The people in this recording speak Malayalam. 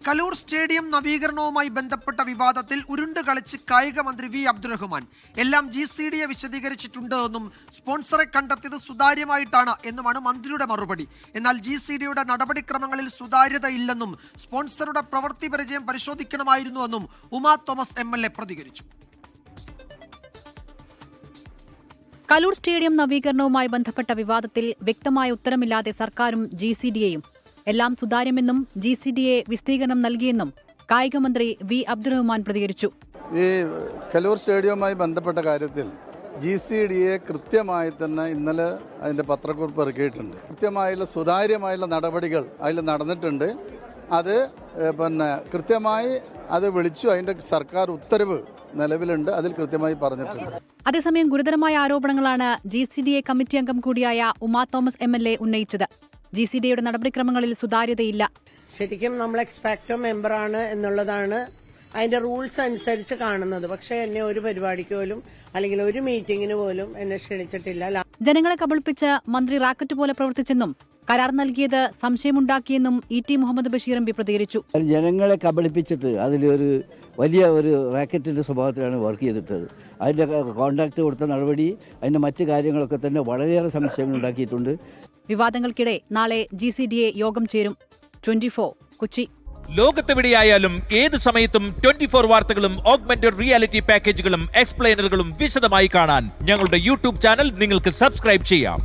കലൂർ സ്റ്റേഡിയം നവീകരണവുമായി ബന്ധപ്പെട്ട വിവാദത്തിൽ ഉരുണ്ട് കളിച്ച് കായിക മന്ത്രി വി അബ്ദുറഹ്മാൻ എല്ലാം GCDയെ വിശദീകരിച്ചിട്ടുണ്ട് എന്നും സ്പോൺസറെ കണ്ടെത്തിയത് സുതാര്യമായിട്ടാണ് എന്നുമാണ് മന്ത്രിയുടെ മറുപടി. എന്നാൽ GCDയുടെ നടപടിക്രമങ്ങളിൽ സുതാര്യത ഇല്ലെന്നും സ്പോൺസറുടെ പ്രവൃത്തി പരിചയം പരിശോധിക്കണമായിരുന്നുവെന്നും ഉമാ തോമസ് MLA പ്രതികരിച്ചു. കലൂർ സ്റ്റേഡിയം നവീകരണവുമായി ബന്ധപ്പെട്ട വിവാദത്തിൽ വ്യക്തമായ ഉത്തരമില്ലാതെ സർക്കാരും GCDയെയും എല്ലാം സുതാര്യമെന്നും GCDയെ വിശദീകരണം നൽകിയെന്നും കായികമന്ത്രി വി അബ്ദുറഹ്മാൻ പ്രതികരിച്ചു. ഈ കലൂർ സ്റ്റേഡിയവുമായി ബന്ധപ്പെട്ട കാര്യത്തിൽ GCDയെ കൃത്യമായി തന്നെ ഇന്നലെ അതിൻ്റെ പത്രക്കുറിപ്പ് ഇറക്കിയിട്ടുണ്ട്. കൃത്യമായുള്ള സുതാര്യമായുള്ള നടപടികൾ അതിൽ നടന്നിട്ടുണ്ട്. അത് കൃത്യമായി അത് വിളിച്ചു. അതിൻ്റെ സർക്കാർ ഉത്തരവ് നിലവിലുണ്ട്. അതിൽ കൃത്യമായി പറഞ്ഞിട്ടുണ്ട്. അതേസമയം ഗുരുതരമായ ആരോപണങ്ങളാണ് GCDA കമ്മിറ്റി അംഗം കൂടിയായ ഉമാ തോമസ് MLA ഉന്നയിച്ചത്. GCDയുടെ നടപടിക്രമങ്ങളിൽ സുതാര്യതയില്ല. ശരിക്കും നമ്മൾ എക്സ്പെക്ടോ മെമ്പറാണ് എന്നുള്ളതാണ് അതിന്റെ റൂൾസ് അനുസരിച്ച് കാണുന്നത്. പക്ഷേ എന്നെ ഒരു പരിപാടിക്ക് പോലും അല്ലെങ്കിൽ ഒരു മീറ്റിംഗിന് പോലും എന്നെ ക്ഷണിച്ചിട്ടില്ല. ജനങ്ങളെ കബളിപ്പിച്ച് മന്ത്രി റാക്കറ്റ് പോലെ പ്രവർത്തിച്ചെന്നും കരാർ നൽകിയത് സംശയമുണ്ടാക്കിയെന്നും ET മുഹമ്മദ് ബഷീർ MP പ്രതികരിച്ചു. ജനങ്ങളെ കബളിപ്പിച്ചിട്ട് അതിലൊരു വലിയ ഒരു റാക്കറ്റിന്റെ സ്വഭാവത്തിലാണ് വർക്ക് ചെയ്തിട്ടത്. അതിന്റെ കോൺട്രാക്ട് കൊടുത്ത നടപടി, അതിന്റെ മറ്റു കാര്യങ്ങളൊക്കെ തന്നെ വളരെയേറെ സംശയങ്ങൾ ഉണ്ടാക്കിയിട്ടുണ്ട്. വിവാദങ്ങൾക്കിടെ നാളെ GCDA യോഗം ചേരും. 24 കൊച്ചി. ലോകത്തെവിടെയായാലും ഏത് സമയത്തും 24 വാർത്തകളും ഓഗ്മെന്റഡ് റിയാലിറ്റി പാക്കേജുകളും എക്സ്പ്ലെയിനറുകളും വിശദമായി കാണാൻ ഞങ്ങളുടെ YouTube ചാനൽ നിങ്ങൾക്ക് സബ്സ്ക്രൈബ് ചെയ്യാം.